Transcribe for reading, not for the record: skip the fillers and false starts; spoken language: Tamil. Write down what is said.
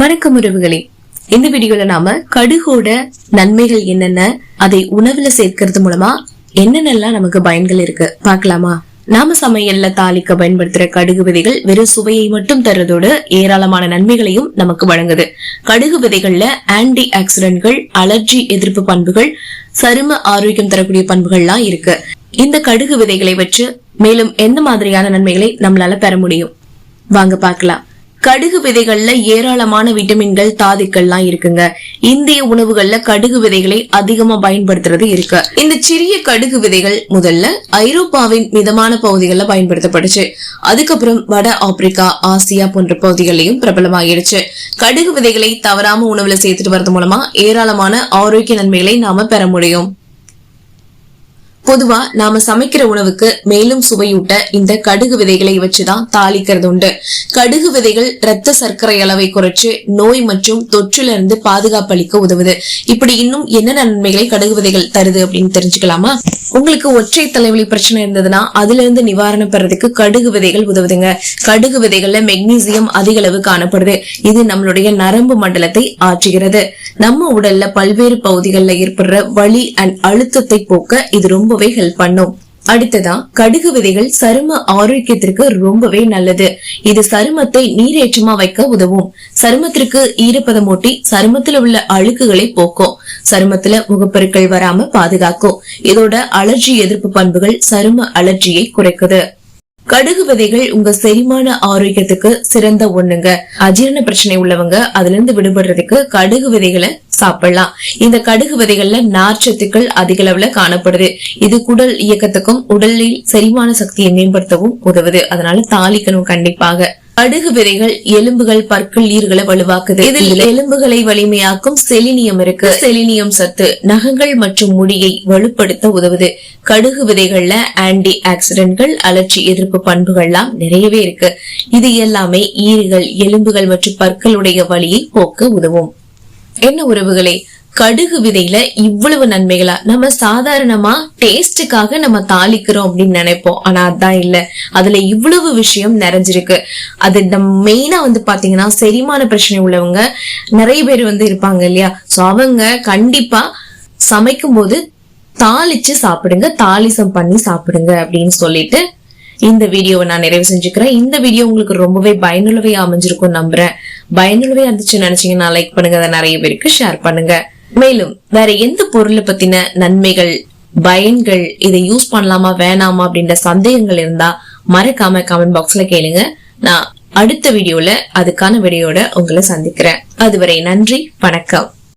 வணக்கம் உறவுகளே, இந்த வீடியோல நாம கடுகோட நன்மைகள் என்னென்ன, அதை உணவுல சேர்க்கறது மூலமா என்னென்னலாம் நமக்கு பயன்கள் இருக்கு பார்க்கலாமா? நாம சமையல்ல தாளிக்க பயன்படுத்துற கடுகு விதைகள் வெறும் சுவையை மட்டும் தர்றதோடு ஏராளமான நன்மைகளையும் நமக்கு வழங்குது. கடுகு விதைகள்ல ஆன்டி ஆக்சிடென்ட்கள், அலர்ஜி எதிர்ப்பு பண்புகள், சரும ஆரோக்கியம் தரக்கூடிய பண்புகள்லாம் இருக்கு. இந்த கடுகு விதைகளை வச்சு மேலும் எந்த மாதிரியான நன்மைகளை நம்மளால பெற முடியும் வாங்க பார்க்கலாம். கடுகு விதைகள்ல ஏராளமான விட்டமின்கள், தாதுக்கள்லாம் இருக்குங்க. இந்திய உணவுகள்ல கடுகு விதைகளை அதிகமா பயன்படுத்துறது இருக்கு. இந்த சிறிய கடுகு விதைகள் முதல்ல ஐரோப்பாவின் மிதமான பகுதிகளில் பயன்படுத்தப்பட்டுச்சு. அதுக்கப்புறம் வட ஆப்பிரிக்கா, ஆசியா போன்ற பகுதிகளிலும் பிரபலமாகிடுச்சு. கடுகு விதைகளை தவறாம உணவுல சேர்த்துட்டு வரது மூலமா ஏராளமான ஆரோக்கிய நன்மைகளை நாம பெற முடியும். பொதுவா நாம சமைக்கிற உணவுக்கு மேலும் சுவையூட்ட இந்த கடுகு விதைகளை வச்சுதான் தாளிக்கிறது உண்டு. கடுகு விதைகள் இரத்த சர்க்கரை அளவை குறைச்சு நோய் மற்றும் தொற்றுல இருந்து பாதுகாப்பு அளிக்க உதவுது. இப்படி இன்னும் என்ன நன்மைகளை கடுகு விதைகள் தருது அப்படின்னு தெரிஞ்சுக்கலாமா? உங்களுக்கு ஒற்றை தலைவலி பிரச்சனை இருந்ததுன்னா அதுல இருந்து நிவாரணம் பெறதுக்கு கடுகு விதைகள் உதவுதுங்க. கடுகு விதைகள்ல மெக்னீசியம் அதிக அளவு காணப்படுது. இது நம்மளுடைய நரம்பு மண்டலத்தை ஆற்றுகிறது. நம்ம உடல்ல பல்வேறு பகுதிகளில் ஏற்படுற வலி அண்ட் அழுத்தத்தை போக்க இது ரொம்பவே ஹெல்ப் பண்ணும். அடுத்ததா கடுகு விதைகள் சரும ஆரோக்கியத்திற்கு ரொம்பவே நல்லது. இது சருமத்தை நீரேற்றமா வைக்க உதவும். சருமத்திற்கு ஈரப்பதமூட்டி சருமத்துல உள்ள அழுக்குகளை போக்கும். சருமத்துல முகப்பெருக்கள் வராம பாதுகாக்கும். இதோட அலர்ஜி எதிர்ப்பு பண்புகள் சரும அலர்ஜியை குறைக்குது. கடுகு விதைகள் உங்க செரிமான ஆரோக்கியத்துக்கு சிறந்த ஒண்ணுங்க. அஜீரண பிரச்சனை உள்ளவங்க அதுல இருந்து விடுபடுறதுக்கு கடுகு விதைகளை சாப்பிடலாம். இந்த கடுகு விதைகள்ல நார்ச்சத்துக்கள் அதிக அளவுல காணப்படுது. இது குடல் இயக்கத்துக்கும் உடலில் செரிமான சக்தியை மேம்படுத்தவும் உதவுது. அதனால தாளிக்கணும் கண்டிப்பாக. கடுகு விதைகள் எலும்புகள், பற்கள், ஈறுகளை வலுவாக்குது. இதில் எலும்புகளை வலிமையாக்கும் செலினியம் இருக்கு. செலினியம் சத்து நகங்கள் மற்றும் முடியை வலுப்படுத்த உதவுது. கடுகு விதைகள்ல ஆன்டி ஆக்சிடென்ட்கள், அலர்ஜி எதிர்ப்பு பண்புகள்லாம் நிறையவே இருக்கு. இது எல்லாமே ஈறுகள், எலும்புகள் மற்றும் பற்களுடைய வலியை போக்க உதவும். என்ன உறவுகளே, கடுகு விதையில இவ்வளவு நன்மைகளா? நம்ம சாதாரணமா டேஸ்டுக்காக நம்ம தாளிக்கிறோம் அப்படின்னு நினைப்போம். ஆனா அதான் இல்ல, அதுல இவ்வளவு விஷயம் நிறைஞ்சிருக்கு. அது நம்ம மெயினா பாத்தீங்கன்னா செரிமான பிரச்சனை உள்ளவங்க நிறைய பேர் இருப்பாங்க இல்லையா? சோ அவங்க கண்டிப்பா சமைக்கும் போது தாளிச்சு சாப்பிடுங்க, தாளிசம் பண்ணி சாப்பிடுங்க அப்படின்னு சொல்லிட்டு இந்த வீடியோவை நான் நிறைவு செஞ்சுக்கிறேன். இந்த வீடியோ உங்களுக்கு ரொம்பவே பயனுள்ளவே அமைஞ்சிருக்கும் நம்புறேன். பயனுள்ளவே இருந்துச்சு நினைச்சீங்கன்னா லைக் பண்ணுங்க, அதை நிறைய பேருக்கு ஷேர் பண்ணுங்க. மேலும் வேற எந்த பொருளை பத்தின நன்மைகள், பயன்கள், இதை யூஸ் பண்ணலாமா வேணாமா அப்படின்ற சந்தேகங்கள் இருந்தா மறக்காம கமெண்ட் பாக்ஸ்ல கேளுங்க. நான் அடுத்த வீடியோல அதுக்கான வீடியோட உங்களை சந்திக்கிறேன். அதுவரை நன்றி, வணக்கம்.